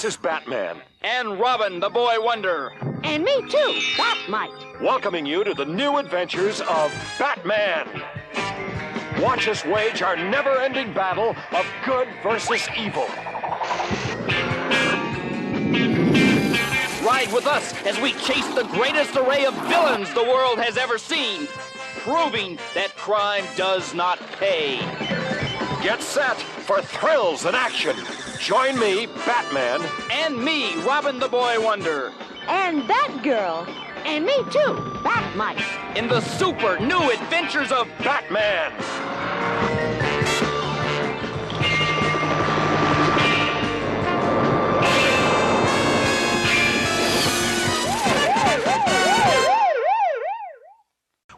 This is Batman. And Robin, the Boy Wonder. And me too, Batmite. Welcoming you to the new adventures of Batman. Watch us wage our never-ending battle of good versus evil. Ride with us as we chase the greatest array of villains the world has ever seen, proving that crime does not pay. Get set for thrills and action. Join me, Batman. And me, Robin the Boy Wonder. And Batgirl. And me too, Batmite. In the super new adventures of Batman.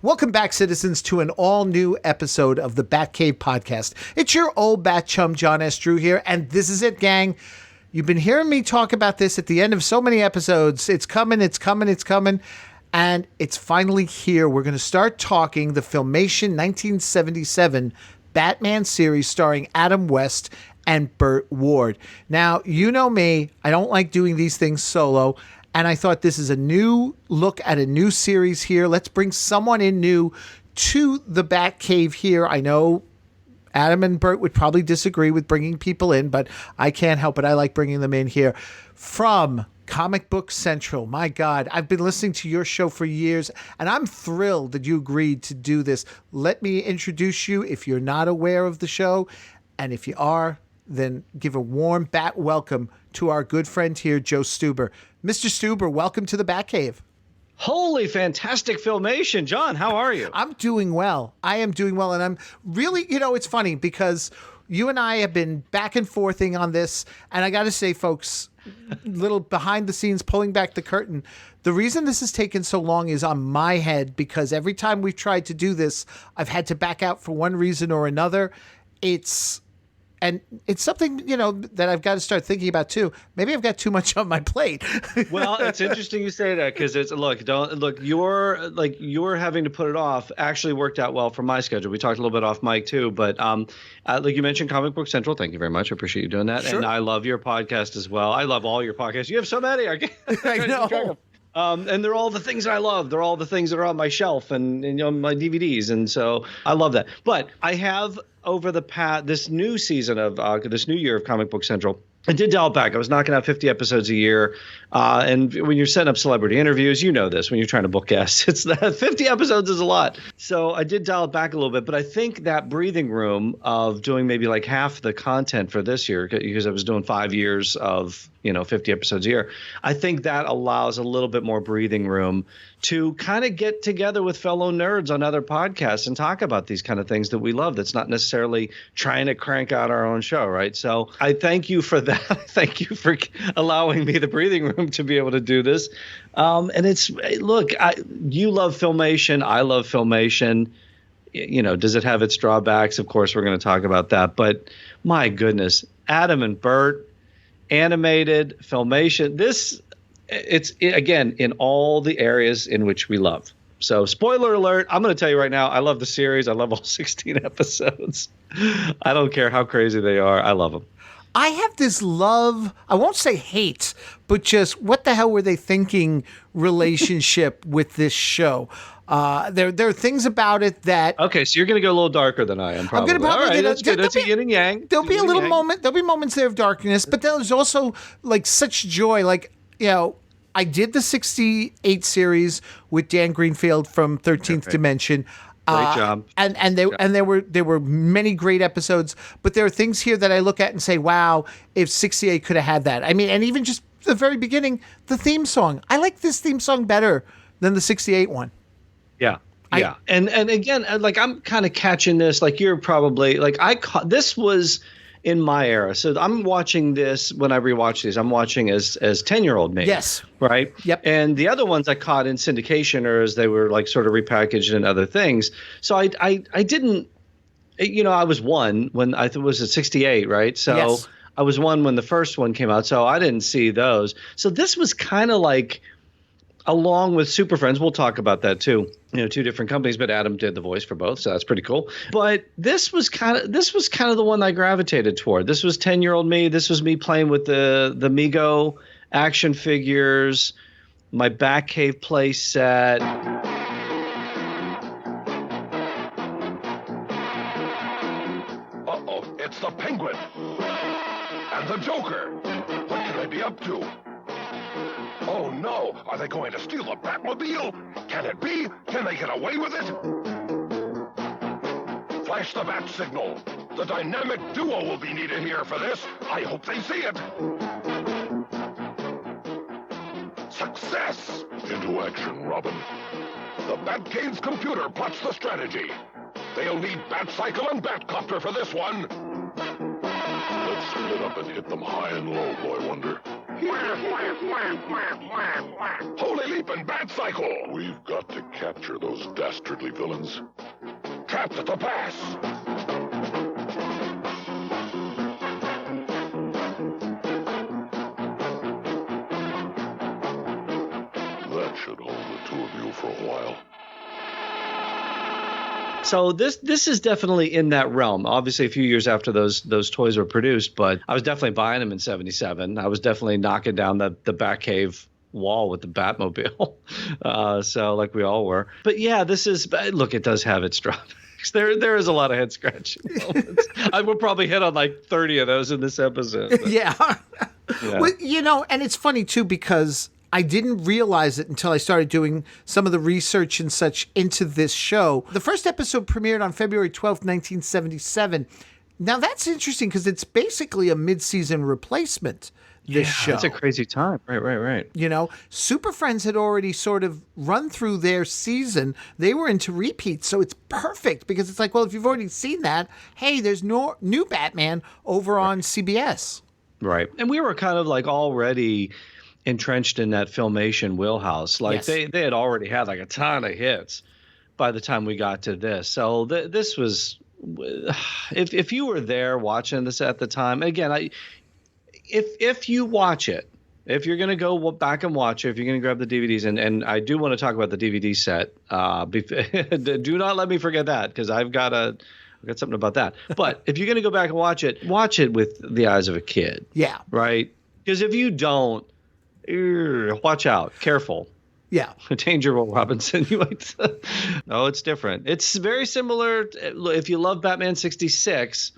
Welcome back, citizens, to an all-new episode of the Batcave podcast. It's your old bat chum, John S. Drew here, and this is it, gang. You've been hearing me talk about this at the end of so many episodes. It's coming, it's coming, it's coming, and it's finally here. We're going to start talking the Filmation 1977 Batman series starring Adam West and Burt Ward. Now, you know me, I don't like doing these things solo, and I thought this is a new look at a new series here. Let's bring someone in new to the Batcave here. I know Adam and Bert would probably disagree with bringing people in, but I can't help it. I like bringing them in here. From Comic Book Central. My God, I've been listening to your show for years, and I'm thrilled that you agreed to do this. Let me introduce you if you're not aware of the show, and if you are, then give a warm bat welcome to our good friend here, Joe Stuber. Mr. Stuber, welcome to the Batcave. Holy fantastic Filmation. John, how are you? I'm doing well. I am doing well. And I'm really, it's funny because you and I have been back and forthing on this. And I got to say, folks, little behind the scenes, pulling back the curtain. The reason this has taken so long is on my head, because every time we've tried to do this, I've had to back out for one reason or another. And it's something, that I've got to start thinking about too. Maybe I've got too much on my plate. Well, it's interesting you say that, because you're having to put it off actually worked out well for my schedule. We talked a little bit off mic too, but like you mentioned, Comic Book Central. Thank you very much. I appreciate you doing that. Sure. And I love your podcast as well. I love all your podcasts. You have so many. I know. And they're all the things that I love. They're all the things that are on my shelf and my DVDs. And so I love that. But I have, over this new season of this new year of Comic Book Central, I did dial back. I was knocking out 50 episodes a year. And when you're setting up celebrity interviews, you know this, when you're trying to book guests, it's that 50 episodes is a lot. So I did dial it back a little bit, but I think that breathing room of doing maybe like half the content for this year, because I was doing 5 years of, 50 episodes a year, I think that allows a little bit more breathing room to kind of get together with fellow nerds on other podcasts and talk about these kind of things that we love. That's not necessarily trying to crank out our own show, right? So I thank you for that. Thank you for allowing me the breathing room to be able to do this. And you love Filmation. I love Filmation. Does it have its drawbacks? Of course, we're going to talk about that. But my goodness, Adam and Bert, animated, Filmation. It's again in all the areas in which we love. So spoiler alert, I'm going to tell you right now, I love the series. I love all 16 episodes. I don't care how crazy they are. I love them. I have this love, I won't say hate, but just what the hell were they thinking relationship with this show. There are things about it that. Okay, so you're going to go a little darker than I am. Probably. I'm going to probably. All right, that's good. That's a yin and yang. There'll be a little moment. There'll be moments there of darkness, but there's also like such joy. Like, I did the 68 series with Dan Greenfield from 13th Dimension. Great job. And there were many great episodes, but there are things here that I look at and say, wow, if 68 could have had that. I mean, and even just the very beginning, the theme song. I like this theme song better than the 68 one. Yeah. Yeah. And again, like I'm kind of catching this, like you're probably like this was in my era. So I'm watching this when I rewatch these. I'm watching as 10-year-old me. Yes. Right. Yep. And the other ones I caught in syndication or as they were like sort of repackaged in other things. So I didn't, I was one when I thought it was at 68. Right. So yes. I was one when the first one came out. So I didn't see those. So this was kind of like, along with Super Friends. We'll talk about that too. Two different companies, but Adam did the voice for both, so that's pretty cool. But this was kind of the one I gravitated toward. This was 10-year-old me. This was me playing with the Mego action figures, my Batcave play set. Uh-oh, it's the Penguin. And the Joker. What can they be up to? Oh no, are they going to steal the Batmobile? Can it be? Can they get away with it? Flash the bat signal. The dynamic duo will be needed here for this. I hope they see it. Success! Into action, Robin. The Batcave's computer plots the strategy. They'll need Batcycle and Batcopter for this one. Let's split up and hit them high and low, Boy Wonder. Holy Leap and Batcycle! We've got to capture those dastardly villains. Trapped at the pass! That should hold the two of you for a while. So this is definitely in that realm. Obviously, a few years after those toys were produced, but I was definitely buying them in '77. I was definitely knocking down the Batcave wall with the Batmobile. So like we all were. But yeah, look, it does have its drawbacks. There is a lot of head scratching moments. I will probably hit on like 30 of those in this episode. But, Yeah. yeah. Well, and it's funny too because I didn't realize it until I started doing some of the research and such into this show. The first episode premiered on February 12th, 1977. Now that's interesting because it's basically a mid-season replacement, this show. That's a crazy time. Right. Super Friends had already sort of run through their season. They were into repeats, so it's perfect because it's like, well, if you've already seen that, hey, there's no new Batman over on CBS. Right. And we were kind of like already entrenched in that Filmation wheelhouse. Like Yes. they had already had like a ton of hits by the time we got to this. So this was, if you were there watching this at the time, again, if you watch it, if you're going to go back and watch it, if you're going to grab the DVDs, and I do want to talk about the DVD set, do not let me forget that because I've got something about that. But if you're going to go back and watch it with the eyes of a kid. Yeah. Right? Because if you don't, watch out. Careful. Yeah. Danger, Will Robinson. You might. No, it's different. It's very similar. If you love Batman 66,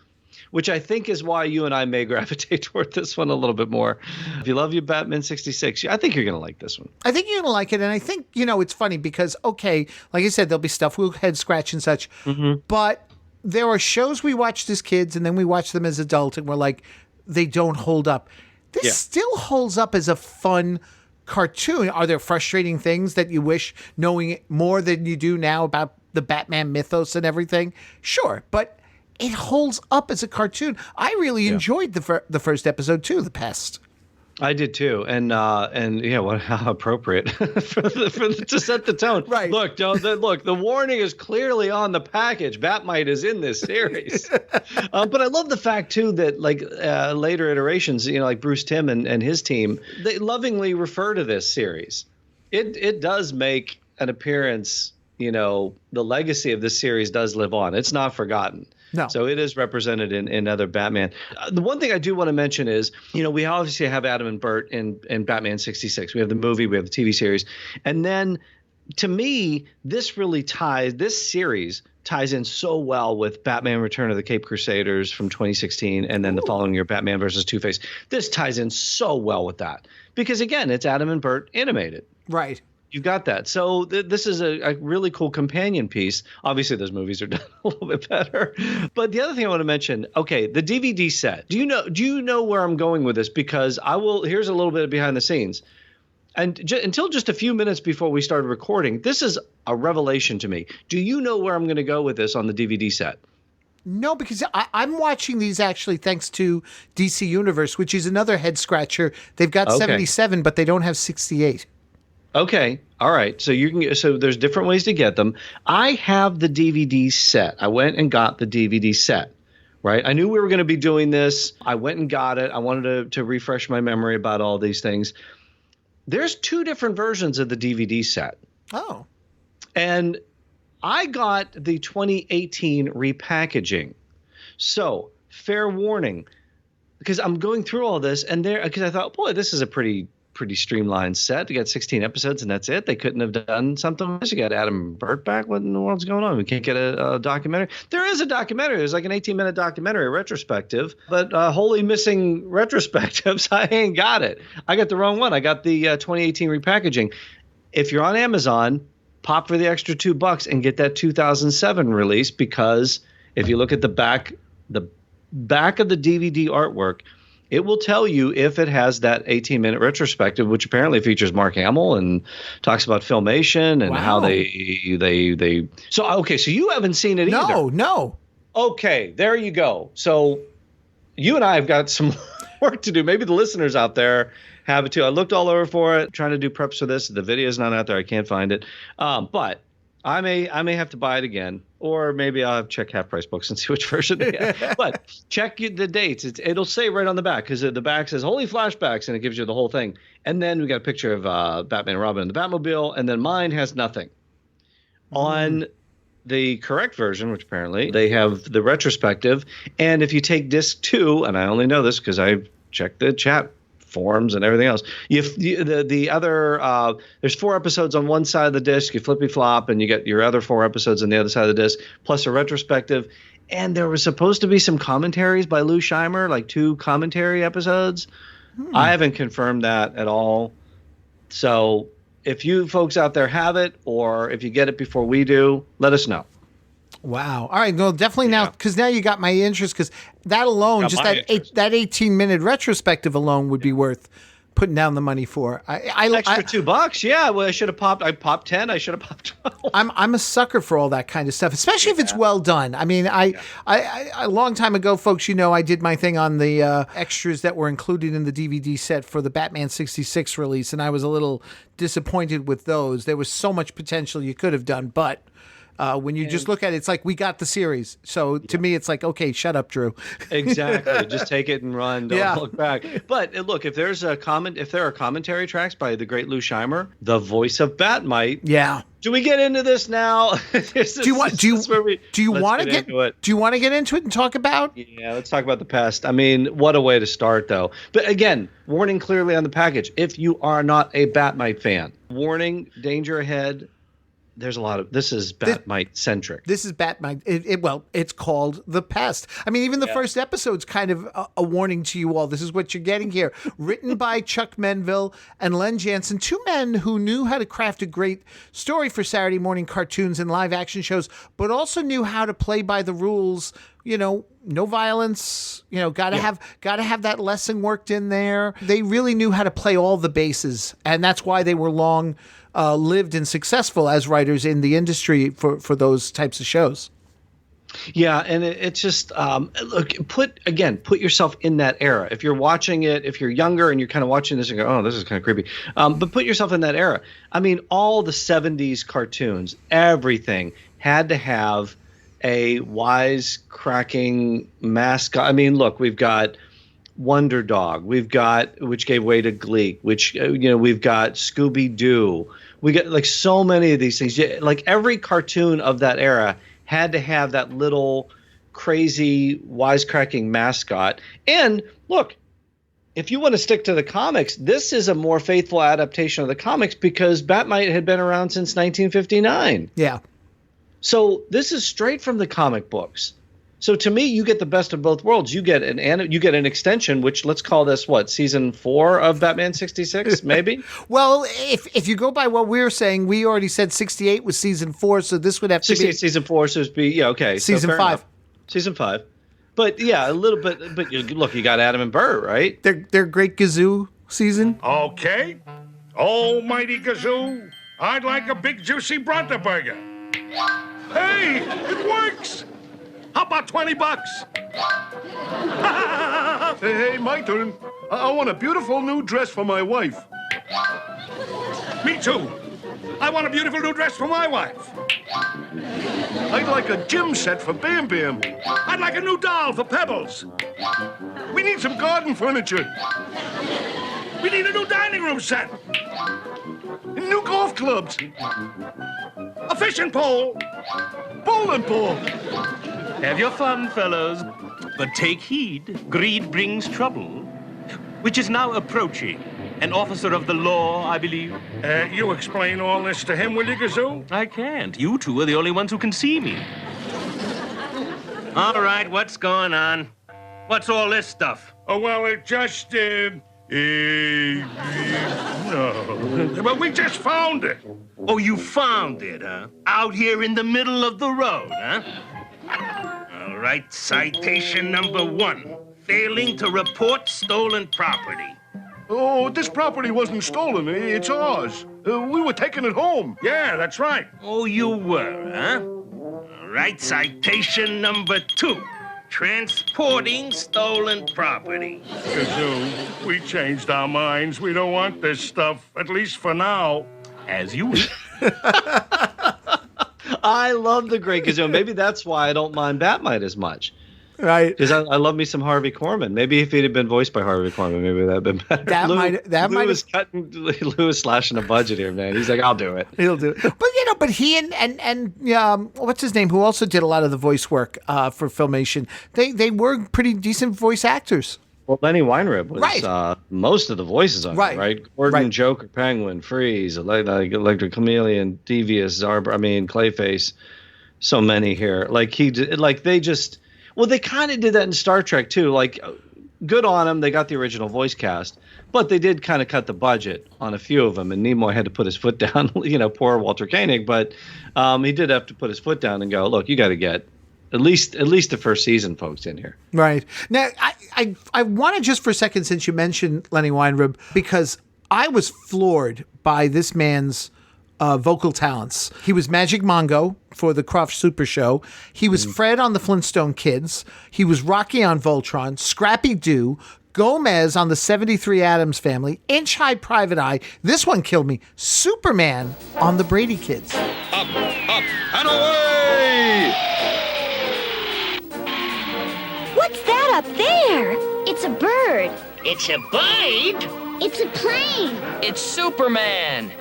which I think is why you and I may gravitate toward this one a little bit more. If you love your Batman 66, I think you're going to like this one. I think you're going to like it. And I think, it's funny because, okay, like I said, there'll be stuff we'll head scratch and such. Mm-hmm. But there are shows we watched as kids and then we watch them as adults and we're like, they don't hold up. This still holds up as a fun cartoon. Are there frustrating things that you wish knowing more than you do now about the Batman mythos and everything? Sure, but it holds up as a cartoon. I really enjoyed the first episode too, The Pest. I did too, and how appropriate to set the tone. Right. Look, the warning is clearly on the package. Batmite is in this series, but I love the fact too that later iterations, like Bruce Timm and his team, they lovingly refer to this series. It does make an appearance. The legacy of this series does live on. It's not forgotten. No. So it is represented in other Batman. The one thing I do want to mention is, we obviously have Adam and Burt in Batman 66. We have the movie, we have the TV series. And then to me, this series ties in so well with Batman Return of the Caped Crusaders from 2016. And then the following year, Batman versus Two-Face. This ties in so well with that because again, it's Adam and Burt animated. Right. You got that. So this is a really cool companion piece. Obviously, those movies are done a little bit better. But the other thing I want to mention, okay, the DVD set. Do you know where I'm going with this? Because here's a little bit of behind the scenes. And until just a few minutes before we started recording, this is a revelation to me. Do you know where I'm going to go with this on the DVD set? No, because I'm watching these actually thanks to DC Universe, which is another head scratcher. They've got 77, but they don't have 68. Okay. All right. So there's different ways to get them. I have the DVD set. I went and got the DVD set, right? I knew we were going to be doing this. I went and got it. I wanted to refresh my memory about all these things. There's 2 different versions of the DVD set. Oh. And I got the 2018 repackaging. So, fair warning, because I'm going through all this, and because I thought, boy, this is a pretty streamlined set. You got 16 episodes, and that's it. They couldn't have done something with this. You got Adam Burt back. What in the world's going on? We can't get a documentary. There is a documentary. There's like an 18-minute documentary, retrospective, but wholly missing retrospectives. I ain't got it. I got the wrong one. I got the 2018 repackaging. If you're on Amazon, pop for the extra $2 and get that 2007 release, because if you look at the back of the DVD artwork, it will tell you if it has that 18-minute retrospective, which apparently features Mark Hamill and talks about Filmation and how they. So okay, so you haven't seen it either. No. Okay, there you go. So you and I have got some work to do. Maybe the listeners out there have it too. I looked all over for it, trying to do preps for this. The video is not out there. I can't find it. But I may have to buy it again, or maybe I'll have check half price books and see which version they have. But check the dates. It'll say right on the back, because the back says Holy Flashbacks, and it gives you the whole thing. And then we got a picture of Batman and Robin in the Batmobile, and then mine has nothing. On the correct version, which apparently they have the retrospective, and if you take disc 2, and I only know this because I checked the chat forums and everything else. The other there's 4 episodes on one side of the disc. You flippy flop, and you get your other 4 episodes on the other side of the disc, plus a retrospective. And there was supposed to be some commentaries by Lou Scheimer, like 2 commentary episodes. I haven't confirmed that at all. So if you folks out there have it, or if you get it before we do, let us know. Wow. All right. Well, definitely now, because now you got my interest, because that alone, Got just my that 18-minute retrospective alone would be worth putting down the money for. Extra $2. Yeah. Well, I popped 10. I should have popped 12. I'm a sucker for all that kind of stuff, especially if it's well done. I mean, I a long time ago, folks, I did my thing on the extras that were included in the DVD set for the Batman 66 release, and I was a little disappointed with those. There was so much potential you could have done, but when you just look at it, it's like, we got the series. So to me, it's like, okay, shut up, Drew. Exactly. Just take it and run. Don't look back. But look, if there are commentary tracks by the great Lou Scheimer, the voice of Batmite. Yeah. Do we get into this now? Do you want to get into it and talk about? Yeah, let's talk about the Pest. I mean, what a way to start, though. But again, warning clearly on the package: if you are not a Batmite fan, warning, danger ahead. There's a lot of this is Batmite centric. This is Batmite. It's called The Pest. I mean, even the first episode's kind of a warning to you all. This is what you're getting here. Written by Chuck Menville and Len Jansen, 2 men who knew how to craft a great story for Saturday morning cartoons and live action shows, but also knew how to play by the rules. No violence. Gotta have that lesson worked in there. They really knew how to play all the bases, and that's why they were long lived and successful as writers in the industry for those types of shows. Yeah, and it's just look, put yourself in that era. If you're watching it, if you're younger and you're kind of watching this and go, oh, this is kind of creepy. But put yourself in that era. I mean, all the 70s cartoons, everything had to have a wisecracking mascot. I mean, look, we've got Wonder Dog, which gave way to Gleek, which we've got Scooby Doo. We got like so many of these things. Like every cartoon of that era had to have that little crazy wisecracking mascot. And look, if you want to stick to the comics, this is a more faithful adaptation of the comics because Batmite had been around since 1959. Yeah. So this is straight from the comic books. So to me, you get the best of both worlds. You get an extension, which let's call this season 4 of Batman 66, maybe. Well, if you go by what we were saying, we already said 68 was season 4, so this would have to be season 4. So it'd be okay. Season 5. Enough. Season 5. But yeah, a little bit. But look, you got Adam and Burt, right? Their Great Gazoo season. Okay, almighty Gazoo, I'd like a big juicy Bronta burger. Hey, it works. How about $20? Hey, my turn. I want a beautiful new dress for my wife. Me too. I want a beautiful new dress for my wife. I'd like a gym set for Bam Bam. I'd like a new doll for Pebbles. We need some garden furniture. We need a new dining room set. New golf clubs. A fishing pole. Bowling ball. Have your fun, fellows. But take heed, greed brings trouble. Which is now approaching. An officer of the law, I believe. You explain all this to him, will you, Gazoo? I can't. You two are the only ones who can see me. All right, what's going on? What's all this stuff? Oh, well, it just, no. But we just found it. Oh, you found it, huh? Out here in the middle of the road, huh? All right, citation number 1. Failing to report stolen property. Oh, this property wasn't stolen. It's ours. We were taking it home. Yeah, that's right. Oh, you were, huh? All right, citation number 2. Transporting stolen property. Gazoo, we changed our minds. We don't want this stuff, at least for now. As you wish. I love the Great Gazoo. Maybe that's why I don't mind Batmite as much. Right. Because I love me some Harvey Korman. Maybe if he'd have been voiced by Harvey Korman, maybe that'd been better. Lou was slashing the budget here, man. He's like, I'll do it. He'll do it. But he and what's his name, who also did a lot of the voice work for Filmation, they were pretty decent voice actors. Well, Lenny Weinrib was most of the voices on it, right? Gordon, Joker, Penguin, Freeze, Electric Chameleon, Devious, Clayface, so many here. They kind of did that in Star Trek too. Like, good on them, they got the original voice cast, but they did kind of cut the budget on a few of them, and Nimoy had to put his foot down. Poor Walter Koenig, but he did have to put his foot down and go, look, you got to get at least the first season folks in here. Right. Now, I want to just for a second, since you mentioned Lenny Weinrib, because I was floored by this man's vocal talents. He was Magic Mongo for the Croft Super Show. He was Fred on the Flintstone Kids. He was Rocky on Voltron, Scrappy Doo, Gomez on the 73 Addams Family, Inch High Private Eye. This one killed me. Superman on the Brady Kids. Up, and away! What's that up there? It's a bird. It's a bird. It's a plane. It's Superman.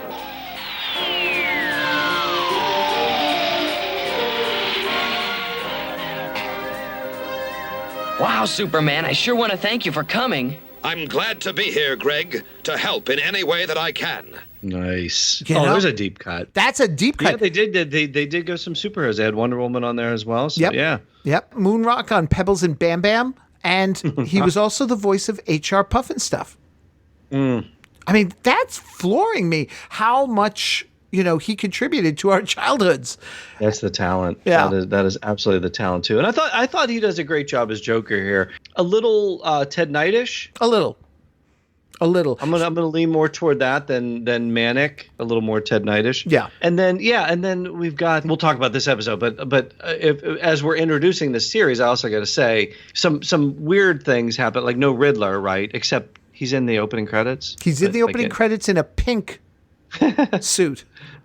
Wow, Superman, I sure want to thank you for coming. I'm glad to be here, Greg, to help in any way that I can. Nice. There's a deep cut. That's a deep cut. Yeah, they did go some superheroes. They had Wonder Woman on there as well. So, Yep. Moonrock on Pebbles and Bam Bam. And he was also the voice of H.R. Pufnstuf. I mean, that's flooring me how much he contributed to our childhoods. That's the talent. Yeah. That is absolutely the talent too. And I thought he does a great job as Joker here. A little Ted Knight-ish. A little. I'm gonna lean more toward that than Manic. A little more Ted Knight-ish. Yeah. And then we've got. We'll talk about this episode, but if as we're introducing this series, I also got to say some weird things happen. Like no Riddler, right? Except he's in the opening credits. He's in the opening credits in a pink suit.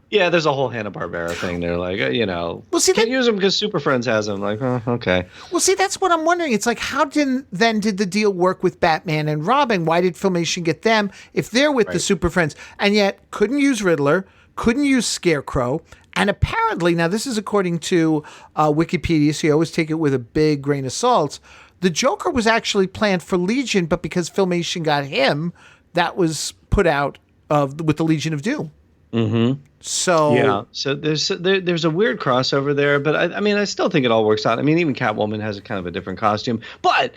Yeah, there's a whole Hanna-Barbera thing. They're like, can't use them because Super Friends has them. Like, okay. Well, see, that's what I'm wondering. It's like, how did the deal work with Batman and Robin? Why did Filmation get them if they're with the Super Friends? And yet, couldn't use Riddler, couldn't use Scarecrow, and apparently, now this is according to Wikipedia, so you always take it with a big grain of salt, the Joker was actually planned for Legion, but because Filmation got him, that was put out with the Legion of Doom. Mm-hmm. So there's a weird crossover there, but I still think it all works out. I mean, even Catwoman has a kind of a different costume, but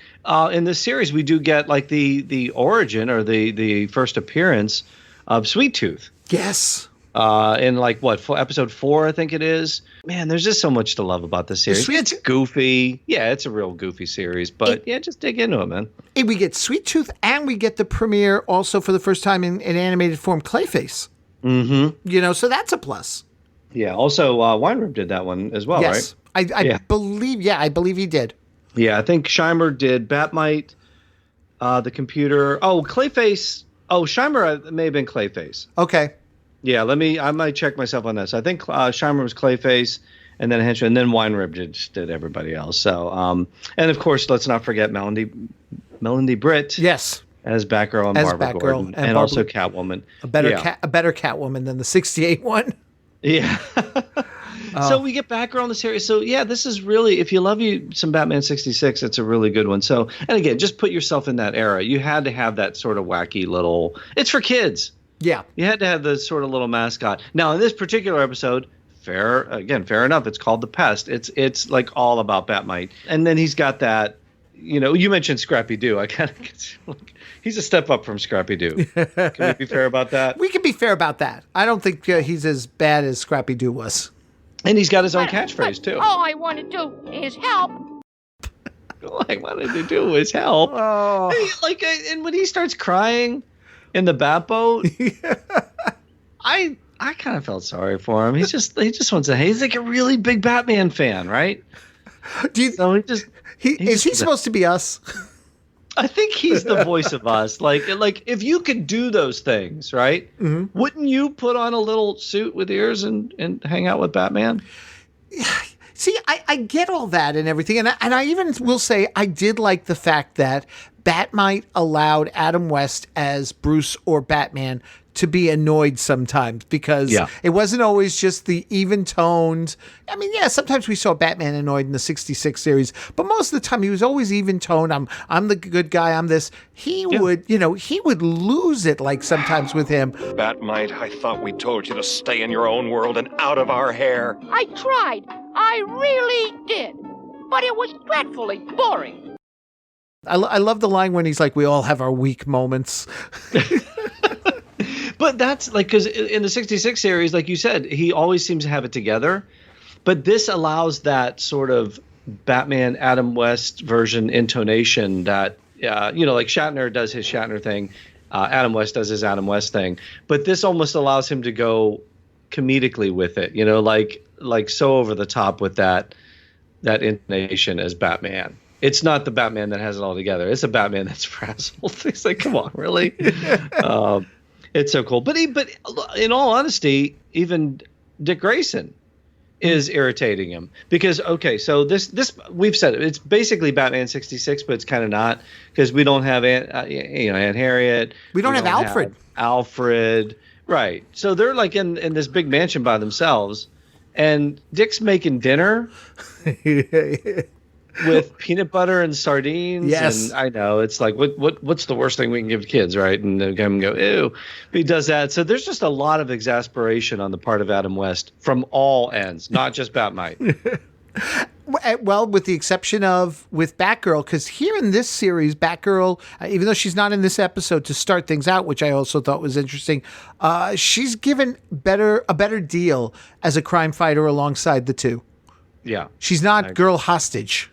in this series we do get like the origin or the first appearance of Sweet Tooth. Yes. In episode 4, I think it is. Man, there's just so much to love about this series. It's goofy. Yeah, it's a real goofy series, but just dig into it, man. We get Sweet Tooth, and we get the premiere also for the first time in animated form, Clayface. Mm-hmm. So that's a plus. Yeah. Also, Weinrib did that one as well, right? I believe he did. Yeah, I think Scheimer did Batmite, the computer. Oh, Clayface. Oh, Scheimer may have been Clayface. Okay. Yeah, I might check myself on this. I think Scheimer was Clayface, and then Henchman, and then Weinrib did everybody else. So, and of course, let's not forget Melody Britt. Yes. as Batgirl and As Barbara Batgirl Gordon, and and Barbara- also Catwoman. A better Yeah. a better Catwoman than the 68 one. Yeah. So we get Batgirl in the series. So yeah, this is really, if you love you some Batman 66, it's a really good one. So, and again, just put yourself in that era. You had to have that sort of wacky little, it's for kids. Yeah. You had to have the sort of little mascot. Now, in this particular episode, fair enough. It's called the Pest. It's like all about Batmite. And then he's got that, you mentioned Scrappy Doo. I kind of, he's a step up from Scrappy Doo. Can we be fair about that? We can be fair about that. I don't think he's as bad as Scrappy Doo was. And he's got his own catchphrase, too. All I want to do is help. All I wanted to do was help. Oh. And when he starts crying in the Bat boat, I kind of felt sorry for him. He just wants to. He's like a really big Batman fan, right? So is he supposed to be us? I think he's the voice of us. Like if you could do those things, right? Mm-hmm. Wouldn't you put on a little suit with ears and hang out with Batman? See, I get all that and everything, and I even will say I did like the fact that Batmite allowed Adam West as Bruce or Batman to be annoyed sometimes, because it wasn't always just the even toned. I mean, yeah, sometimes we saw Batman annoyed in the 66 series, but most of the time he was always even toned. I'm the good guy. I'm this. He would lose it like sometimes with him. Batmite, I thought we told you to stay in your own world and out of our hair. I tried. I really did. But it was dreadfully boring. I love the line when he's like, we all have our weak moments. But that's like, because in the 66 series, like you said, he always seems to have it together. But this allows that sort of Batman Adam West version intonation that, like Shatner does his Shatner thing. Adam West does his Adam West thing. But this almost allows him to go comedically with it, like so over the top with that intonation as Batman. It's not the Batman that has it all together. It's a Batman that's frazzled. It's like, come on, really? It's so cool. But in all honesty, even Dick Grayson is irritating him because, okay, so this we've said it's basically Batman 66, but it's kind of not, because we don't have Aunt Harriet. We don't have Alfred. Alfred, right? So they're like in this big mansion by themselves, and Dick's making dinner. With peanut butter and sardines. Yes. And I know it's like, what's the worst thing we can give kids, right? And they come and go, ew. But he does that. So there's just a lot of exasperation on the part of Adam West from all ends, not just Batmite. Well, with the exception of with Batgirl, because here in this series, Batgirl, even though she's not in this episode to start things out, which I also thought was interesting, she's given a better deal as a crime fighter alongside the two. Yeah. She's not girl hostage.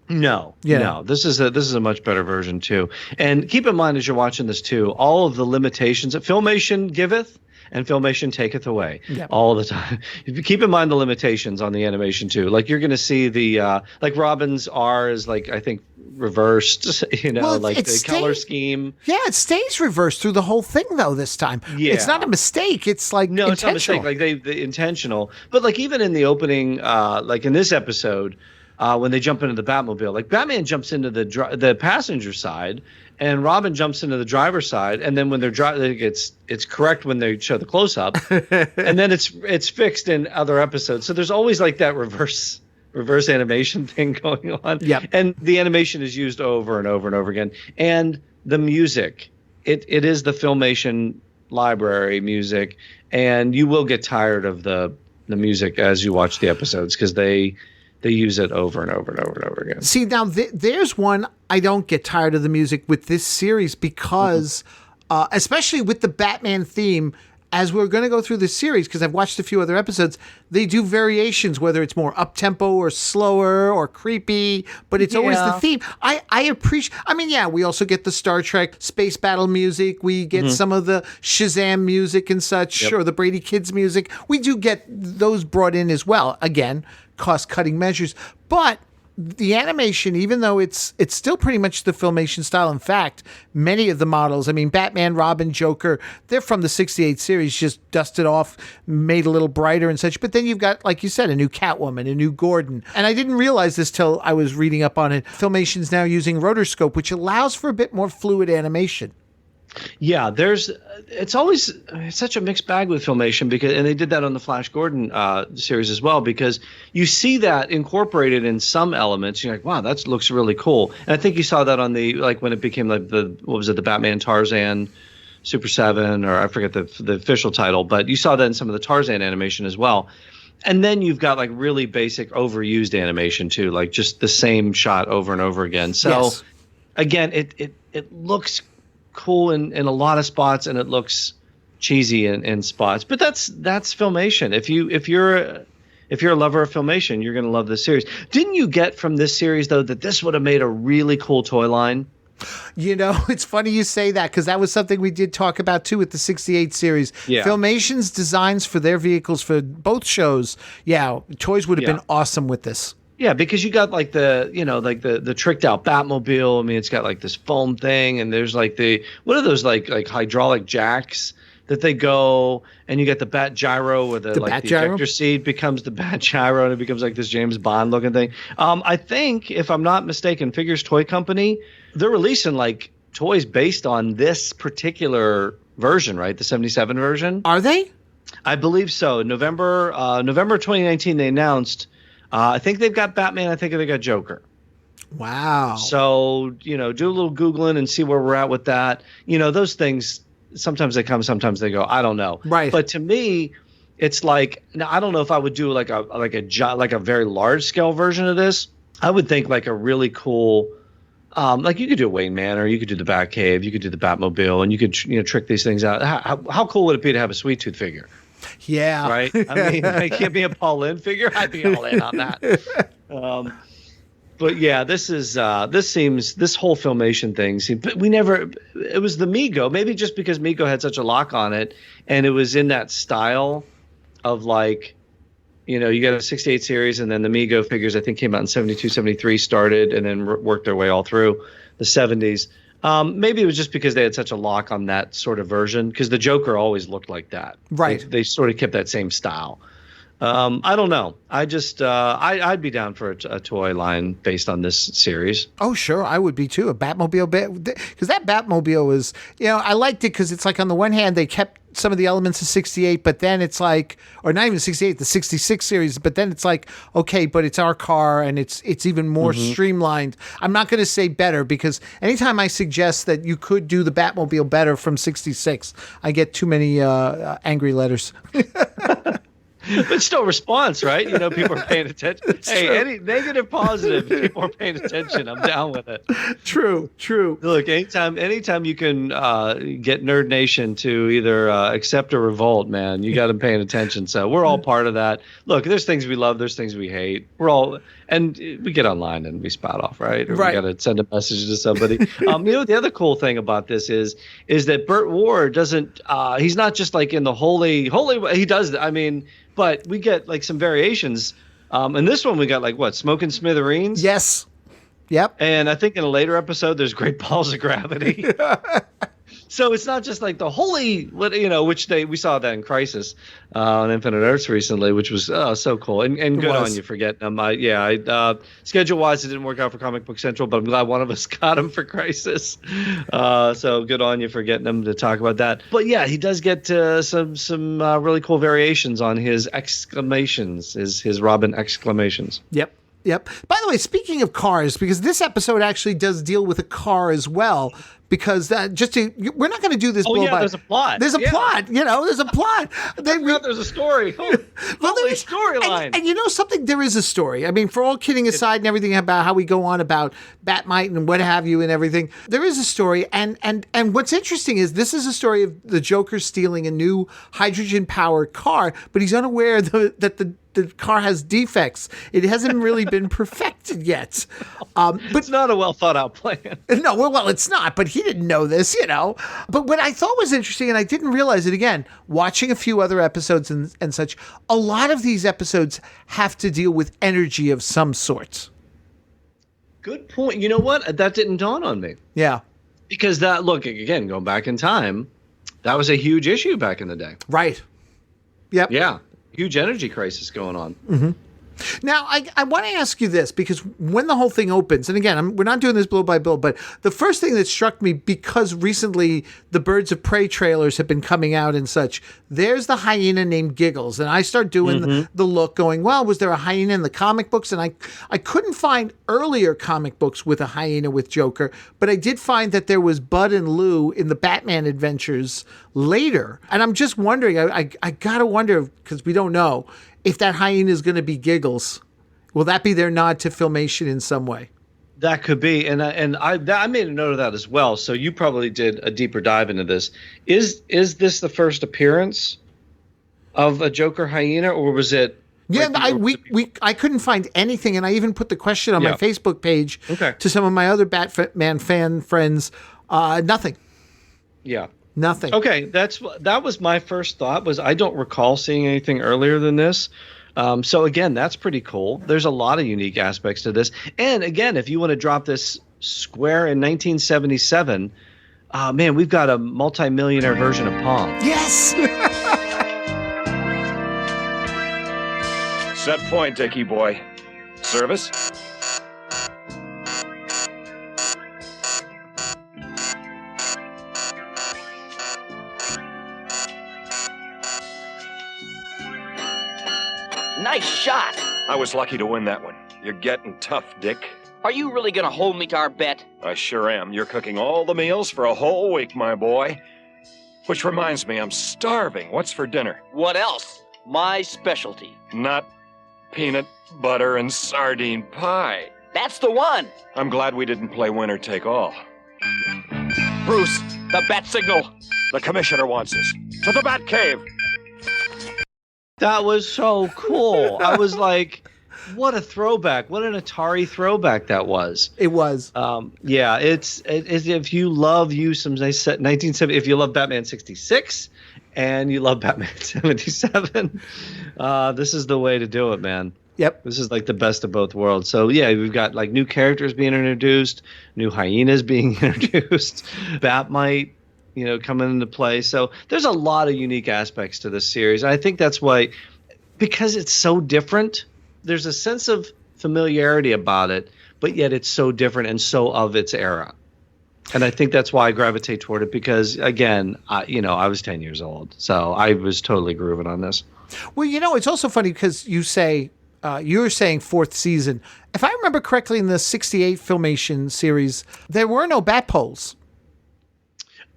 No, this is a much better version too. And keep in mind as you're watching this too, all of the limitations that Filmation giveth and Filmation taketh away all the time. Keep in mind the limitations on the animation too. Like you're going to see the like Robin's R is like, I think, reversed. The color scheme. Yeah, it stays reversed through the whole thing though. This time, it's not a mistake. It's like no, intentional. It's not a mistake. Like they intentional. But like even in the opening, like in this episode. When they jump into the Batmobile, like Batman jumps into the passenger side, and Robin jumps into the driver's side, and then when they're driving, it's correct when they show the close up, and then it's fixed in other episodes. So there's always like that reverse animation thing going on. Yep. And the animation is used over and over and over again, and the music, it is the Filmation library music, and you will get tired of the music as you watch the episodes because they use it over and over and over and over again. See, now there's one I don't get tired of the music with this series because, especially with the Batman theme, as we're going to go through this series, because I've watched a few other episodes, they do variations, whether it's more up-tempo or slower or creepy, but it's always the theme. I appreciate, we also get the Star Trek space battle music. We get some of the Shazam music and such, or the Brady Kids music. We do get those brought in as well. Again, cost-cutting measures. But the animation, even though it's still pretty much the Filmation style. In fact, many of the models, I mean, Batman, Robin, Joker, they're from the 68 series, just dusted off, made a little brighter and such. But then you've got, like you said, a new Catwoman, a new Gordon. And I didn't realize this till I was reading up on it. Filmation's now using rotoscope, which allows for a bit more fluid animation. Yeah, it's such a mixed bag with Filmation and they did that on the Flash Gordon series as well, because you see that incorporated in some elements. You're like, wow, that looks really cool. And I think you saw that on when it became like the Batman Tarzan Super 7, or I forget the official title, but you saw that in some of the Tarzan animation as well. And then you've got like really basic overused animation too, like just the same shot over and over again. So yes. Again, it looks cool in a lot of spots, and it looks cheesy in spots, but that's Filmation. If you're a lover of Filmation, you're going to love this series. Didn't you get from this series though that this would have made a really cool toy line? You know, it's funny you say that, because that was something we did talk about too with the 68 series. Yeah. Filmation's designs for their vehicles for both shows, toys would have been awesome with this. Yeah, because you got like the tricked out Batmobile. I mean, it's got like this foam thing, and there's like what are those like hydraulic jacks that they go, and you get the Bat Gyro, where the ejector seat becomes the Bat Gyro, and it becomes like this James Bond looking thing. I think, if I'm not mistaken, Figures Toy Company, they're releasing like toys based on this particular version, right? The 77 version. Are they? I believe so. November 2019, they announced. I think they've got Batman. I think they got Joker. Wow. So, do a little Googling and see where we're at with that. Those things, sometimes they come, sometimes they go. I don't know. Right. But to me, it's like, now I don't know if I would do like a very large scale version of this. I would think like a really cool, like you could do a Wayne Manor, you could do the Batcave, you could do the Batmobile, and you could trick these things out. How cool would it be to have a Sweet Tooth figure? Yeah. Right? I mean, give me a Paul Lynde figure. I'd be all in on that. But yeah, this whole Filmation thing but it was the Mego, maybe just because Mego had such a lock on it, and it was in that style of like, you got a 68 series, and then the Mego figures, I think, came out in 72, 73, started, and then worked their way all through the 70s. Maybe it was just because they had such a lock on that sort of version, because the Joker always looked like that. Right. They sort of kept that same style. I don't know. I just I'd be down for a toy line based on this series. Oh, sure. I would be too. A Batmobile, because that Batmobile was, I liked it because it's like, on the one hand, they kept some of the elements of 68, but then it's like, or not even 68, the 66 series, but then it's like, okay, but it's our car, and it's even more streamlined. I'm not going to say better, because anytime I suggest that you could do the Batmobile better from 66, I get too many angry letters. But still response, right? People are paying attention. Hey, any negative, positive, people are paying attention. I'm down with it. True. Look, anytime you can get Nerd Nation to either accept or revolt, man, you got them paying attention. So we're all part of that. Look, there's things we love, there's things we hate. And we get online and we spout off, right? Or right. We got to send a message to somebody. The other cool thing about this is that Burt Ward doesn't. He's not just like in the holy. He does. I mean. But we get like some variations. In this one, we got like Smoking Smithereens? Yes. Yep. And I think in a later episode, there's Great Balls of Gravity. So it's not just like the holy, which we saw that in Crisis on Infinite Earths recently, which was so cool. And good on you for getting them. Schedule-wise, it didn't work out for Comic Book Central, but I'm glad one of us got them for Crisis. So good on you for getting them to talk about that. But yeah, he does get some really cool variations on his exclamations, his Robin exclamations. Yep. By the way, speaking of cars, because this episode actually does deal with a car as well, because we're not going to do this. There's a plot. There's a plot. There's a plot. There's a story. Holy storyline. And something, there is a story. I mean, for all kidding aside and everything about how we go on about Batmite and what have you and everything, there is a story. And what's interesting is this is a story of the Joker stealing a new hydrogen-powered car, but he's unaware that the car has defects. It hasn't really been perfected yet. But it's not a well thought out plan. No, well, it's not, but he didn't know this, But what I thought was interesting, and I didn't realize it again, watching a few other episodes and such, a lot of these episodes have to deal with energy of some sort. Good point. You know what? That didn't dawn on me. Yeah. Because look, again, going back in time, that was a huge issue back in the day. Right. Yep. Yeah. Huge energy crisis going on. Mm-hmm. Now, I want to ask you this, because when the whole thing opens, and again, we're not doing this blow by blow, but the first thing that struck me, because recently the Birds of Prey trailers have been coming out and such, there's the hyena named Giggles. And I start doing the look going, well, was there a hyena in the comic books? And I couldn't find earlier comic books with a hyena with Joker, but I did find that there was Bud and Lou in the Batman adventures later. And I'm just wondering, I got to wonder, because we don't know, if that hyena is going to be Giggles. Will that be their nod to Filmation in some way? That could be, and I made a note of that as well. So you probably did a deeper dive into this. Is this the first appearance of a Joker hyena, or was it? Yeah, I couldn't find anything, and I even put the question on my Facebook page to some of my other Batman fan friends. Nothing. Yeah. Nothing. Okay, that was my first thought. Was I don't recall seeing anything earlier than this. So again, that's pretty cool. There's a lot of unique aspects to this. And again, if you want to drop this square in 1977, man, we've got a multi-millionaire version of Pong. Yes. Set point, Dickie boy. Service? Nice shot. I was lucky to win that one. You're getting tough, Dick. Are you really going to hold me to our bet? I sure am. You're cooking all the meals for a whole week, my boy. Which reminds me, I'm starving. What's for dinner? What else? My specialty. Not peanut butter and sardine pie. That's the one. I'm glad we didn't play winner take all. Bruce, the bat signal. The commissioner wants us. To the Batcave. That was so cool. I was like, what a throwback. What an Atari throwback that was. It was. Yeah, it's if you love some 1970, if you love Batman 66 and you love Batman 77, this is the way to do it, man. Yep. This is like the best of both worlds. So yeah, we've got like new characters being introduced, new hyenas being introduced, Batmite, coming into play. So there's a lot of unique aspects to this series. And I think that's why, because it's so different, there's a sense of familiarity about it, but yet it's so different and so of its era. And I think that's why I gravitate toward it, because again, I was 10 years old, so I was totally grooving on this. Well, it's also funny because you say, you're saying fourth season. If I remember correctly, in the 68 Filmation series, there were no bat poles.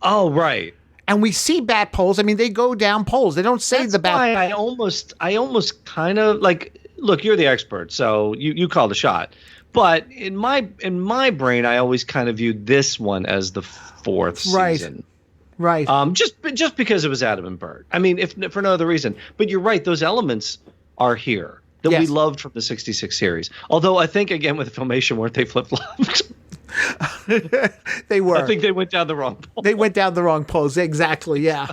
Oh, right. And we see bat poles. I mean, they go down poles. They don't say the bat. Why I almost kind of like, look, you're the expert, so you call the shot. But in my brain, I always kind of viewed this one as the fourth season. Right. Just because it was Adam and Burt. I mean, if for no other reason. But you're right; those elements are here that we loved from the '66 series. Although I think again with Filmation, weren't they flip-flopped? They were. I think they went down the wrong pole. They went down the wrong poles. Exactly. Yeah.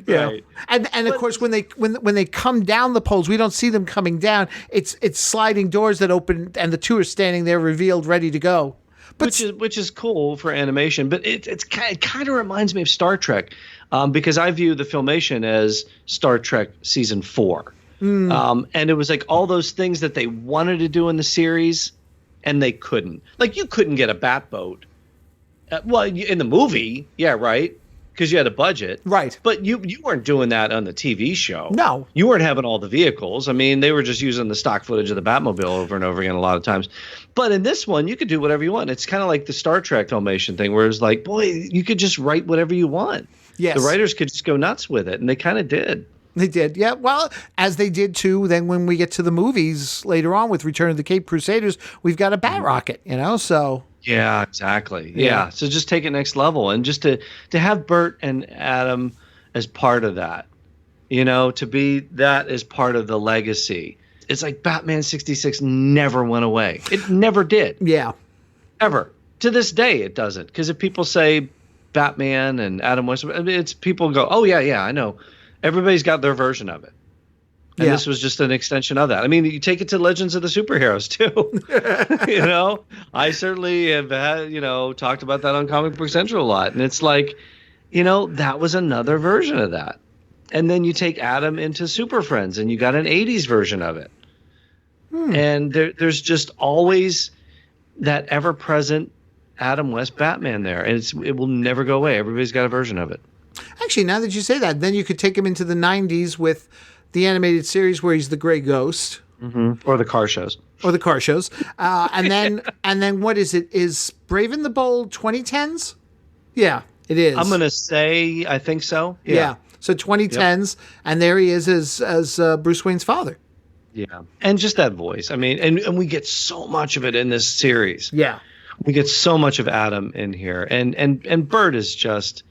Right. And of course, when they come down the poles, we don't see them coming down. It's sliding doors that open, and the two are standing there, revealed, ready to go. But which is cool for animation, but it kind of reminds me of Star Trek, because I view the Filmation as Star Trek season 4, and it was like all those things that they wanted to do in the series, and they couldn't. Like you couldn't get a bat boat. Well, in the movie, yeah, right. Because you had a budget. Right. But you weren't doing that on the TV show. No. You weren't having all the vehicles. I mean, they were just using the stock footage of the Batmobile over and over again a lot of times. But in this one, you could do whatever you want. It's kind of like the Star Trek Filmation thing where it's like, boy, you could just write whatever you want. Yes. The writers could just go nuts with it, and they kind of did. They did, yeah. Well, as they did too, then when we get to the movies later on with Return of the Cape Crusaders, we've got a bat rocket, so... Yeah, exactly. Yeah. So just take it next level, and just to have Burt and Adam as part of that, to be that as part of the legacy. It's like Batman 66 never went away. It never did. Yeah. Ever. To this day, it doesn't. Because if people say Batman and Adam West, it's people go, oh, yeah, I know. Everybody's got their version of it. And Yeah. this was just an extension of that. I mean, you take it to Legends of the Superheroes too. I certainly have had, talked about that on Comic Book Central a lot. And it's like, that was another version of that. And then you take Adam into Super Friends and you got an 80s version of it. And there's just always that ever-present Adam West Batman there. And it will never go away. Everybody's got a version of it. Actually, now that you say that, then you could take him into the 90s with the animated series where he's the Gray Ghost. Or the car shows. And then what is it? Is Brave and the Bold 2010s? Yeah, it is. I'm going to say, I think so. Yeah. So 2010s, and there he is as Bruce Wayne's father. Yeah. And just that voice. I mean, and we get so much of it in this series. Yeah. We get so much of Adam in here. And Burt is just,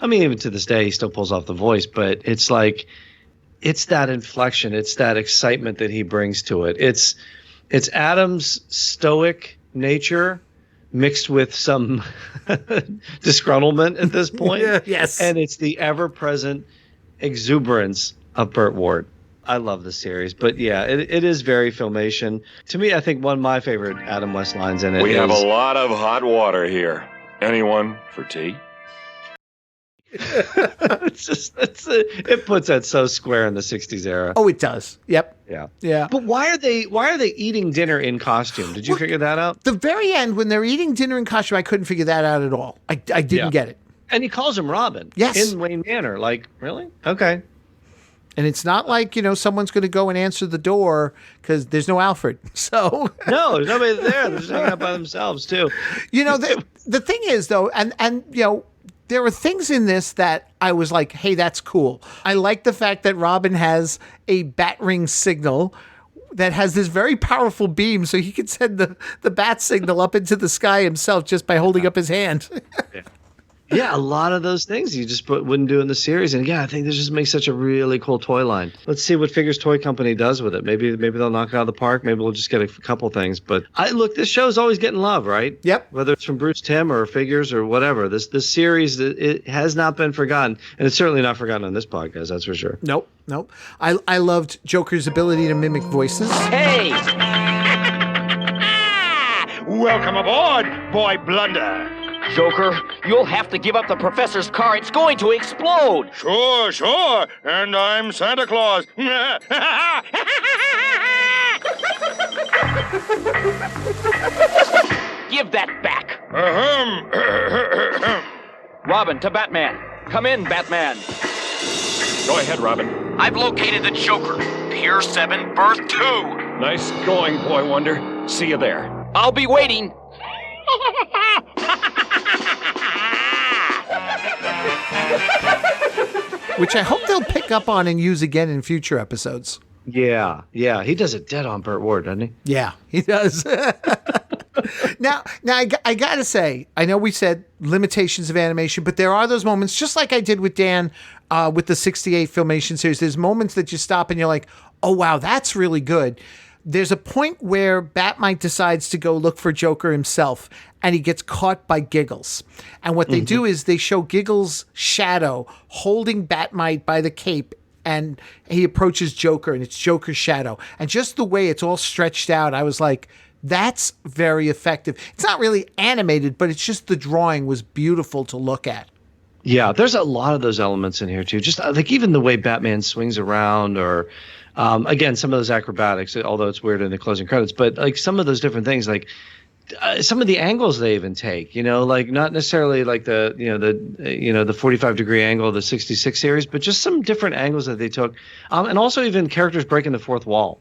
I mean, even to this day, he still pulls off the voice, but it's like, it's that inflection. It's that excitement that he brings to it. It's Adam's stoic nature mixed with some disgruntlement at this point. Yes. And it's the ever-present exuberance of Burt Ward. I love the series. But yeah, it is very Filmation. To me, I think one of my favorite Adam West lines in it We have a lot of hot water here. Anyone for tea? it puts that so square in the 60s era. Oh, it does. Yep. Yeah. But why are they eating dinner in costume? Did you figure that out? The very end, when they're eating dinner in costume, I couldn't figure that out at all. I didn't get it. And he calls him Robin. Yes. In Wayne Manor. Like, really? Okay. And it's not like, someone's going to go and answer the door because there's no Alfred. So no, there's nobody there. They're just hanging out by themselves too. The thing is though, and there were things in this that I was like, hey, that's cool. I like the fact that Robin has a bat ring signal that has this very powerful beam, so he can send the bat signal up into the sky himself just by holding up his hand. Yeah, a lot of those things you just wouldn't do in the series. And yeah, I think this just makes such a really cool toy line. Let's see what Figures Toy Company does with it. Maybe they'll knock it out of the park. Maybe we'll just get a couple things. But this show's always getting love, right? Yep. Whether it's from Bruce Timm or Figures or whatever. This series, it has not been forgotten. And it's certainly not forgotten on this podcast, that's for sure. Nope. I loved Joker's ability to mimic voices. Hey! Welcome aboard, Boy Blunder. Joker, you'll have to give up the professor's car. It's going to explode. Sure. And I'm Santa Claus. Give that back. Ahem. Robin to Batman. Come in, Batman. Go ahead, Robin. I've located the Joker. Pier 7, Berth 2. Nice going, Boy Wonder. See you there. I'll be waiting. Which I hope they'll pick up on and use again in future episodes. Yeah. He does it dead on Burt Ward, doesn't he? Yeah, he does. Now, I got to say, I know we said limitations of animation, but there are those moments, just like I did with Dan with the 68 Filmation series. There's moments that you stop and you're like, oh, wow, that's really good. There's a point where Batmite decides to go look for Joker himself, and he gets caught by Giggles. And what they do is they show Giggles' shadow holding Batmite by the cape, and he approaches Joker, and it's Joker's shadow. And just the way it's all stretched out, I was like, that's very effective. It's not really animated, but it's just the drawing was beautiful to look at. Yeah, there's a lot of those elements in here, too. Just like even the way Batman swings around or... again, some of those acrobatics, although it's weird in the closing credits, but like some of those different things, like some of the angles they even take, like not necessarily like the 45 degree angle of the 66 series, but just some different angles that they took. And also even characters breaking the fourth wall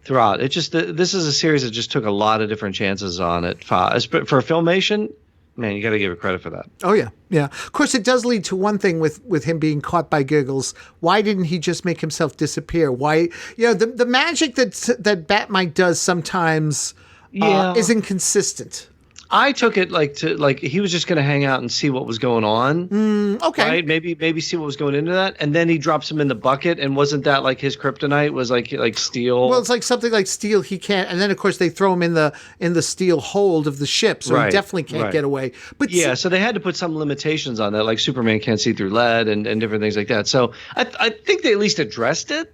throughout. It just, this is a series that just took a lot of different chances on it. For Filmation, man, you got to give it credit for that. Oh, yeah. Yeah. Of course, it does lead to one thing with him being caught by Giggles. Why didn't he just make himself disappear? Why, the magic that Batmite does sometimes is inconsistent. I took it like he was just going to hang out and see what was going on. Okay. Right? Maybe see what was going into that. And then he drops him in the bucket. And wasn't that like his kryptonite was like steel? Well, it's like something like steel. He can't. And then of course they throw him in the steel hold of the ship. So he definitely can't get away. But yeah, so they had to put some limitations on that. Like Superman can't see through lead and different things like that. So I think they at least addressed it.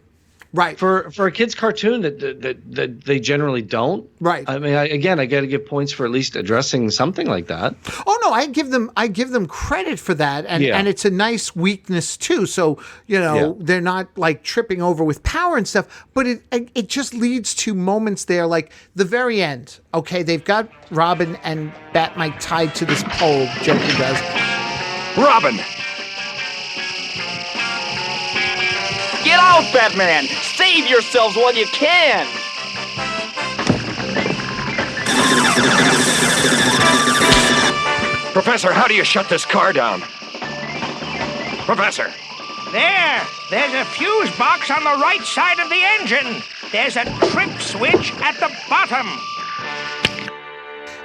Right. For a kid's cartoon that they generally don't. Right. I mean, I got to give points for at least addressing something like that. Oh no, I give them credit for that, and it's a nice weakness too. So they're not like tripping over with power and stuff, but it just leads to moments there, like the very end. Okay, they've got Robin and Batmite tied to this pole. Joker does. Robin! Get out, Batman! Save yourselves while you can! Professor, how do you shut this car down? Professor! There's a fuse box on the right side of the engine. There's a trip switch at the bottom.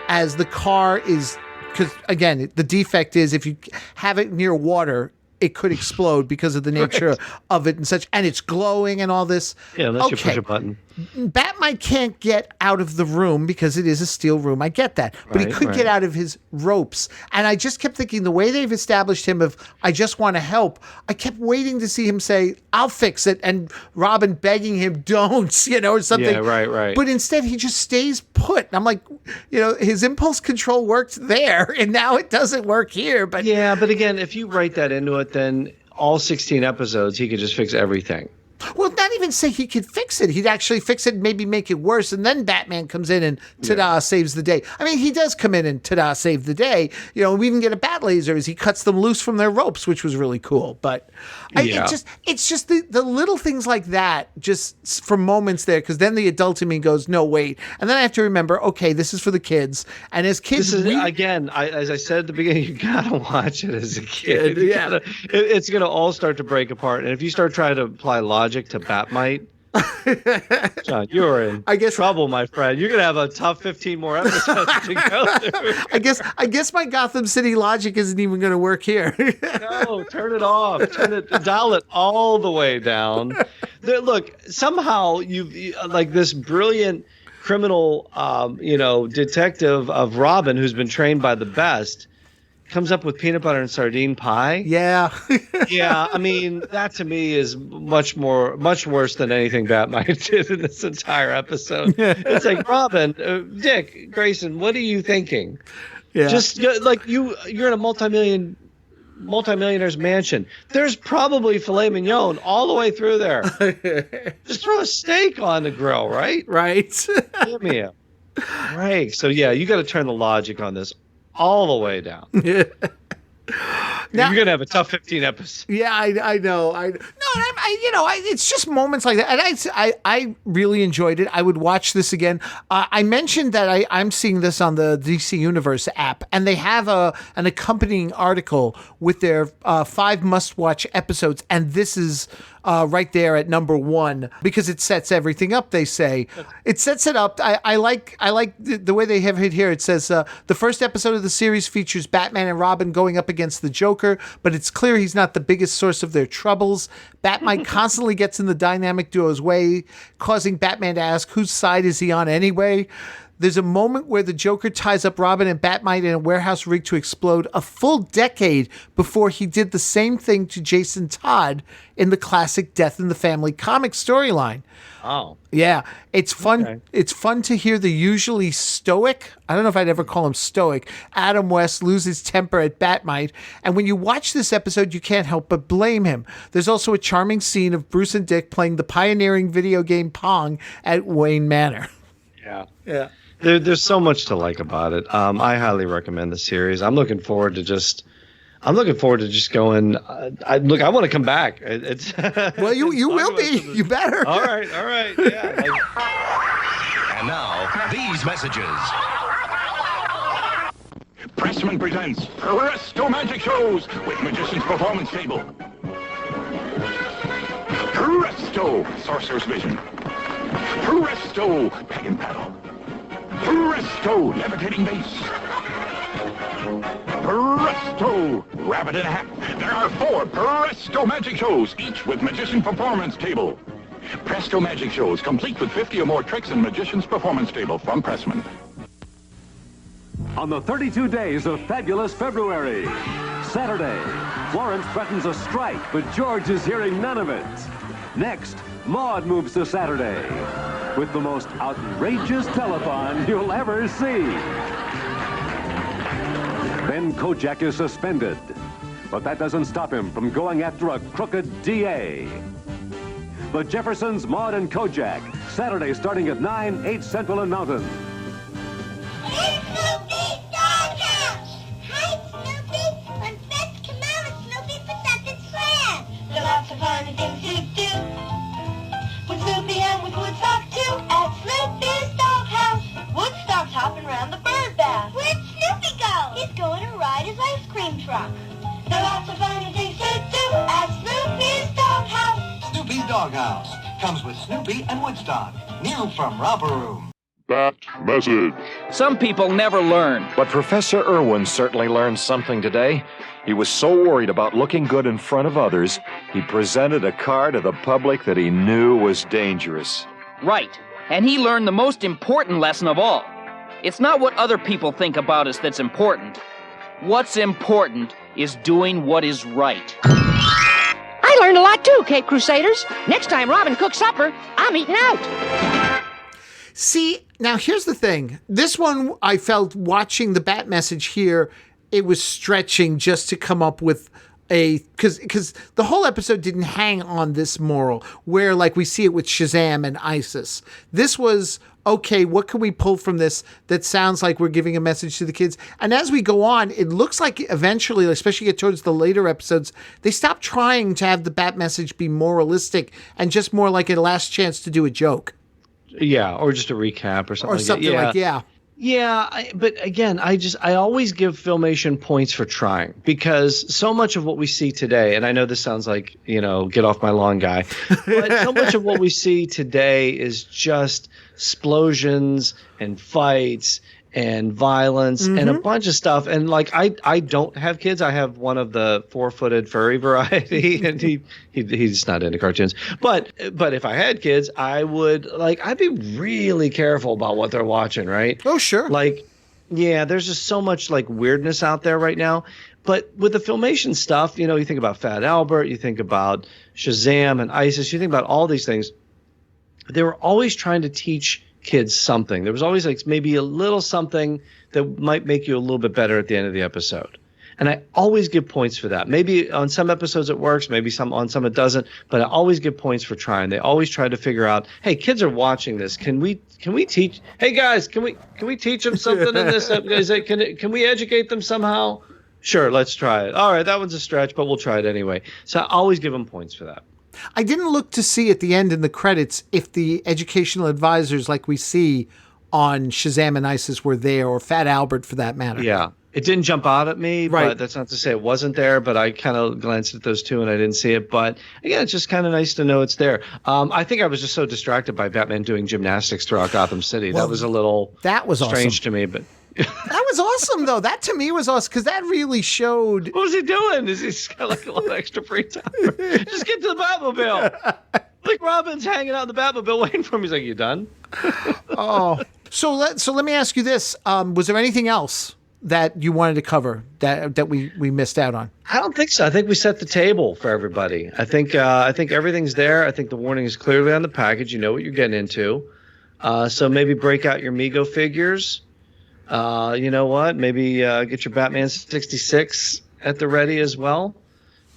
As the car is, because again, the defect is if you have it near water, it could explode because of the nature of it and such, and it's glowing and all this. Yeah, unless you push a button. Batmite can't get out of the room because it is a steel room. I get that. But he could get out of his ropes. And I just kept thinking the way they've established him of, I just want to help, I kept waiting to see him say, I'll fix it. And Robin begging him, don't, or something. Yeah, right. But instead he just stays put. And I'm like, his impulse control worked there and now it doesn't work here. But yeah, but again, if you write that into it, then all 16 episodes, he could just fix everything. Well, not even say he could fix it. He'd actually fix it and maybe make it worse. And then Batman comes in and ta-da, saves the day. I mean, he does come in and ta-da, save the day. We even get a bat laser as he cuts them loose from their ropes, which was really cool. But it's just the little things like that, just for moments there, because then the adult in me goes, no, wait. And then I have to remember, okay, this is for the kids. And as kids... Again, as I said at the beginning, you got to watch it as a kid. It's going to all start to break apart. And if you start trying to apply logic to Batmite, John, you're in trouble, my friend. You're gonna have a tough 15 more episodes to go through. I guess my Gotham City logic isn't even gonna work here. No, turn it off. Dial it all the way down. Look, somehow you like this brilliant criminal, detective of Robin, who's been trained by the best, comes up with peanut butter and sardine pie. Yeah. Yeah, I mean, that to me is much worse than anything Batmite did in this entire episode. It's like, Robin, Dick Grayson, what are you thinking? Yeah. Just like you're in a multimillionaire's mansion. There's probably filet mignon all the way through there. Just throw a steak on the grill, right? Right. Give me a break. So yeah, you got to turn the logic on this all the way down. Now, you're gonna have a tough 15 episodes. Yeah, I know. It's just moments like that, and I really enjoyed it. I would watch this again. I mentioned that I'm seeing this on the DC Universe app, and they have an accompanying article with their 5 must-watch episodes, and this is right there at number 1 because it sets everything up. They say it sets it up. I like the way they have it here. It says the first episode of the series features Batman and Robin going up against the Joker, but it's clear he's not the biggest source of their troubles. Batmite constantly gets in the dynamic duo's way, causing Batman to ask whose side is he on anyway. There's a moment where the Joker ties up Robin and Batmite in a warehouse rig to explode a full decade before he did the same thing to Jason Todd in the classic Death in the Family comic storyline. Oh. Yeah, it's fun. Okay. It's fun to hear the usually stoic, I don't know if I'd ever call him stoic, Adam West lose his temper at Batmite. And when you watch this episode, you can't help but blame him. There's also a charming scene of Bruce and Dick playing the pioneering video game Pong at Wayne Manor. Yeah. There's so much to like about it. I highly recommend the series. I'm looking forward to just going. I want to come back. It's well, you will be. You better. All right. Yeah. And now these messages. Pressman presents Presto Magic Shows with Magician's Performance Table. Presto, Sorcerer's Vision. Presto, Peg and Paddle. Presto, Levitating Base. Presto, Rabbit in a Hat. There are 4 Presto Magic Shows, each with Magician Performance Table. Presto Magic Shows, complete with 50 or more tricks in Magician's Performance Table from Pressman. On the 32 days of fabulous February, Saturday, Florence threatens a strike, but George is hearing none of it. Next, Maude moves to Saturday with the most outrageous telethon you'll ever see. Then Kojak is suspended, but that doesn't stop him from going after a crooked DA. The Jeffersons, Maude, and Kojak, Saturday starting at 9, 8 Central and Mountain. It's Snoopy's Doghouse! Hi, Snoopy! When Pest come out, Snoopy puts up its plan. There are lots of funny things to do. With Snoopy and with Woodstock, too. At Snoopy's Doghouse. Woodstock's hopping around the bird bath. Where'd Snoopy go? He's going to ride his ice cream truck. There are lots of funny things to do at Snoopy's Doghouse. Snoopy's Doghouse comes with Snoopy and Woodstock. New from Romper Room. Bat message. Some people never learn. But Professor Irwin certainly learned something today. He was so worried about looking good in front of others, he presented a car to the public that he knew was dangerous. Right. And he learned the most important lesson of all. It's not what other people think about us that's important. What's important is doing what is right. I learned a lot too, Cape Crusaders. Next time Robin cooks supper, I'm eating out. See, now here's the thing. This one, I felt watching the Bat message here, it was stretching just to come up with because the whole episode didn't hang on this moral where like we see it with Shazam and ISIS. This was, okay, what can we pull from this that sounds like we're giving a message to the kids? And as we go on, it looks like eventually, especially get towards the later episodes, they stop trying to have the Bat message be moralistic and just more like a last chance to do a joke. Yeah, or just a recap or something. Or something like, yeah. Yeah, but again, I always give Filmation points for trying because so much of what we see today, and I know this sounds like, get off my lawn guy, but so much of what we see today is just explosions and fights and violence and a bunch of stuff. And like, I don't have kids. I have one of the 4-footed furry variety, and he's not into cartoons. But if I had kids, I'd be really careful about what they're watching, right? Oh, sure. Like, yeah, there's just so much like weirdness out there right now. But with the Filmation stuff, you think about Fat Albert, you think about Shazam and ISIS, you think about all these things. They were always trying to teach kids something. There was always like maybe a little something that might make you a little bit better at the end of the episode. And I always give points for that. Maybe on some episodes it works, maybe on some it doesn't, but I always give points for trying. They always try to figure out, hey, kids are watching this. Can we teach? Hey guys, can we teach them something in this? Can we educate them somehow? Sure, let's try it. All right, that one's a stretch, but we'll try it anyway. So I always give them points for that. I didn't look to see at the end in the credits if the educational advisors like we see on Shazam and ISIS were there, or Fat Albert for that matter. Yeah. It didn't jump out at me, right. But that's not to say it wasn't there, but I kind of glanced at those two and I didn't see it. But again, it's just kind of nice to know it's there. I think I was just so distracted by Batman doing gymnastics throughout Gotham City. Well, that was a little strange to me, but that was awesome, though. That to me was awesome because that really showed. What was he doing? He's got like a little extra free time. Just get to the Batmobile. Like Robin's hanging out in the Batmobile waiting for him. He's like, "You done?" Oh, so let me ask you this: was there anything else that you wanted to cover that we missed out on? I don't think so. I think we set the table for everybody. I think everything's there. I think the warning is clearly on the package. You know what you're getting into. So maybe break out your Mego figures. You know what? Maybe get your Batman 66 at the ready as well.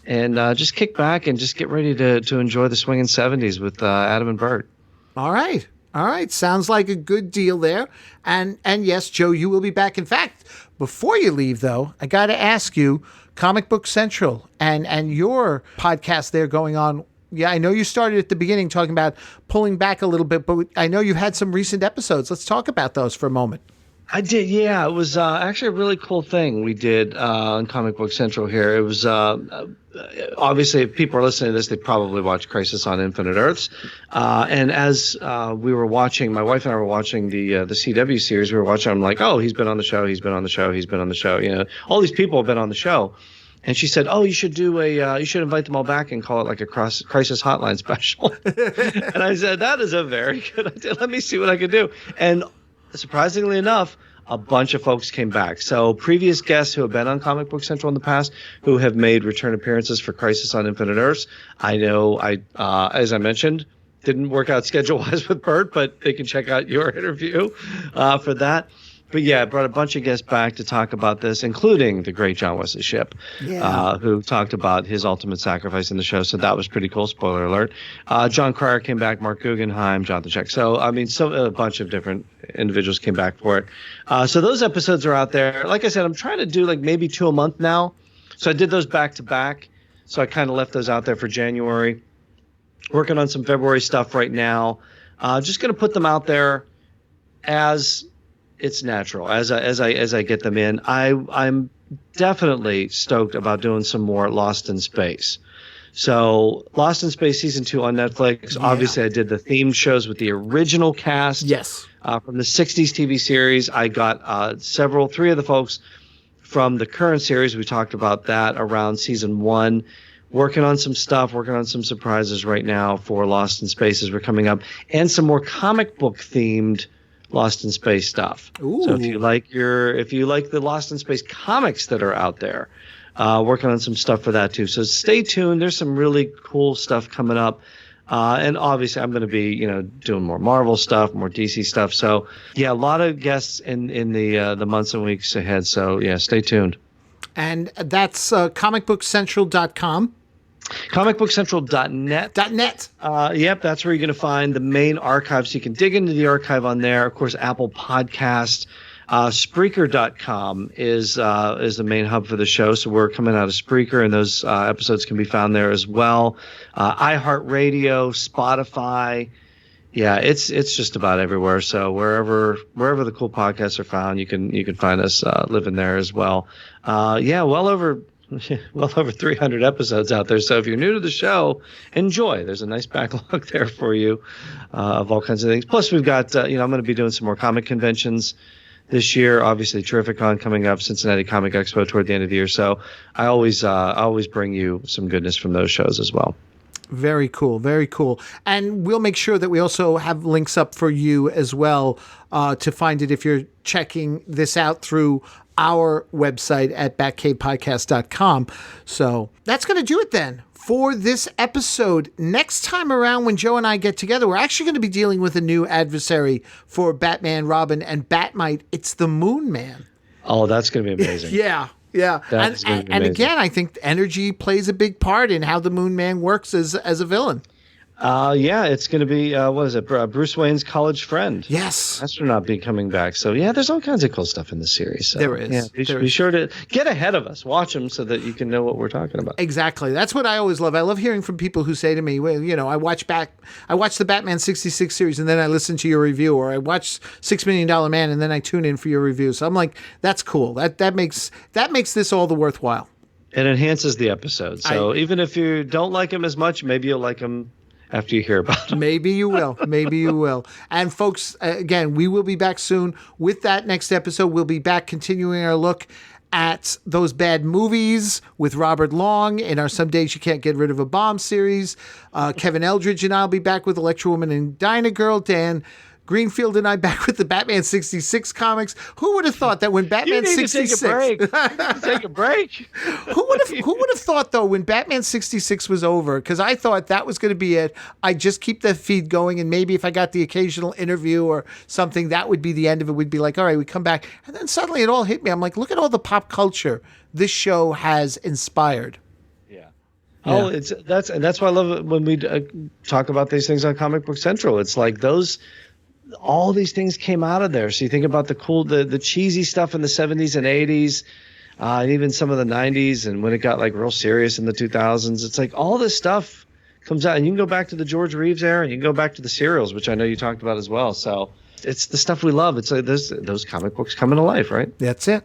And just kick back and just get ready to enjoy the swinging 70s with Adam and Bert. All right. Sounds like a good deal there. And yes, Joe, you will be back. In fact, before you leave, though, I got to ask you, Comic Book Central and your podcast there going on. Yeah, I know you started at the beginning talking about pulling back a little bit, but I know you've had some recent episodes. Let's talk about those for a moment. I did, yeah. It was actually a really cool thing we did on Comic Book Central here. It was obviously, if people are listening to this, they probably watched Crisis on Infinite Earths. And as we were watching, my wife and I were watching the CW series. We were watching. I'm like, oh, he's been on the show. He's been on the show. He's been on the show. All these people have been on the show. And she said, "Oh, you should do you should invite them all back and call it like a crisis hotline special." And I said, "That is a very good idea. Let me see what I can do." And surprisingly enough, a bunch of folks came back. So previous guests who have been on Comic Book Central in the past, who have made return appearances for Crisis on Infinite Earths, I know, as I mentioned, didn't work out schedule-wise with Burt, but they can check out your interview for that. But yeah, I brought a bunch of guests back to talk about this, including the great John Wesley Shipp, who talked about his ultimate sacrifice in the show. So that was pretty cool. Spoiler alert. John Cryer came back, Mark Guggenheim, Jonathan Check. So, I mean, a bunch of different individuals came back for it. So those episodes are out there. Like I said, I'm trying to do like maybe 2 a month now. So I did those back to back. So I kind of left those out there for January. Working on some February stuff right now. Just going to put them out there as it's natural, as I get them in. I'm definitely stoked about doing some more Lost in Space. So Lost in Space season 2 on Netflix. Yeah. Obviously, I did the themed shows with the original cast. Yes. From the 60s TV series. I got 3 of the folks from the current series. We talked about that around season 1. Working on some stuff, working on some surprises right now for Lost in Space as we're coming up, and some more comic book themed Lost in Space stuff. Ooh. So if you like the Lost in Space comics that are out there, working on some stuff for that too. So stay tuned. There's some really cool stuff coming up. And obviously I'm going to be, doing more Marvel stuff, more DC stuff. So yeah, a lot of guests in the months and weeks ahead. So yeah, stay tuned. And that's comicbookcentral.com. comicbookcentral.net. Yep, that's where you're going to find the main archive. So you can dig into the archive on there. Of course, Apple Podcast. Spreaker.com is the main hub for the show. So we're coming out of Spreaker, and those episodes can be found there as well. iHeartRadio, Spotify. Yeah, it's just about everywhere. So wherever the cool podcasts are found, you can find us living there as well. Well over 300 episodes out there. So if you're new to the show, enjoy. There's a nice backlog there for you of all kinds of things. Plus, we've got I'm going to be doing some more comic conventions this year. Obviously, Terrificon coming up, Cincinnati Comic Expo toward the end of the year. So I always bring you some goodness from those shows as well. Very cool. Very cool. And we'll make sure that we also have links up for you as well to find it if you're checking this out through our website at batcavepodcast.com. So that's going to do it then for this episode. Next time around when Joe and I get together, we're actually going to be dealing with a new adversary for Batman, Robin, and Batmite. It's the Moon Man. Oh, that's going to be amazing. Yeah. And again, I think energy plays a big part in how the Moon Man works as a villain. It's going to be, Bruce Wayne's college friend. Yes. Astronaut be coming back. So, yeah, there's all kinds of cool stuff in the series. So, there is. Yeah, be sure to get ahead of us. Watch them so that you can know what we're talking about. Exactly. That's what I always love. I love hearing from people who say to me, well, I watch the Batman 66 series and then I listen to your review, or I watch $6 Million Man and then I tune in for your review. So I'm like, that's cool. That makes this all the worthwhile. It enhances the episode. So even if you don't like him as much, maybe you'll like him after you hear about it. Maybe you will. And folks, again, we will be back soon with that next episode. We'll be back continuing our look at those bad movies with Robert Long in our Some Days You Can't Get Rid of a Bomb series. Kevin Eldridge and I'll be back with Electra Woman and Dyna Girl. Dan Greenfield and I back with the Batman 66 comics. Who would have thought that when Batman 66... Take a break. Who would have thought, though, when Batman 66 was over, because I thought that was going to be it, I'd just keep the feed going, and maybe if I got the occasional interview or something, that would be the end of it. We'd be like, all right, we come back. And then suddenly it all hit me. I'm like, look at all the pop culture this show has inspired. Oh, that's why I love it when we talk about these things on Comic Book Central. It's like all these things came out of there. So you think about the cheesy stuff in the 70s and 80s, and even some of the 90s, and when it got like real serious in the 2000s, it's like all this stuff comes out. And you can go back to the George Reeves era, and you can go back to the serials, which I know you talked about as well. So it's the stuff we love. It's like those comic books coming to life, right? That's it.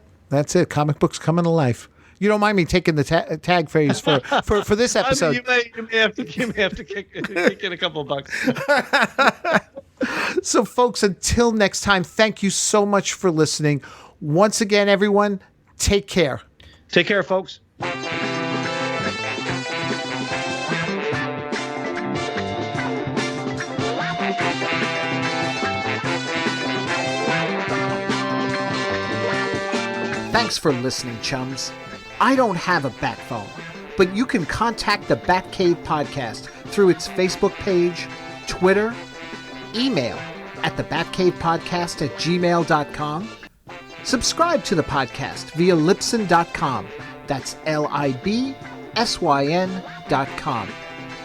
Comic books coming to life. You don't mind me taking the tag phrase for this episode? I mean, you may have to kick in a couple of bucks. So, folks, until next time, thank you so much for listening. Once again, everyone, take care. Take care, folks. Thanks for listening, chums. I don't have a bat phone, but you can contact the Batcave podcast through its Facebook page, Twitter, email at the batcavepodcast@gmail.com. Subscribe to the podcast via Libsyn.com. That's LIBSYN.com.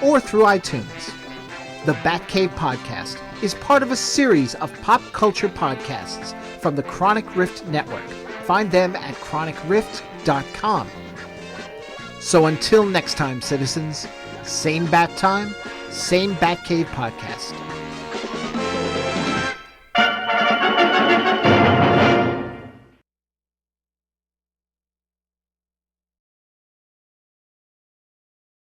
Or through iTunes. The Batcave Podcast is part of a series of pop culture podcasts from the Chronic Rift Network. Find them at chronicrift.com. So until next time, citizens, same bat time, same Batcave Podcast.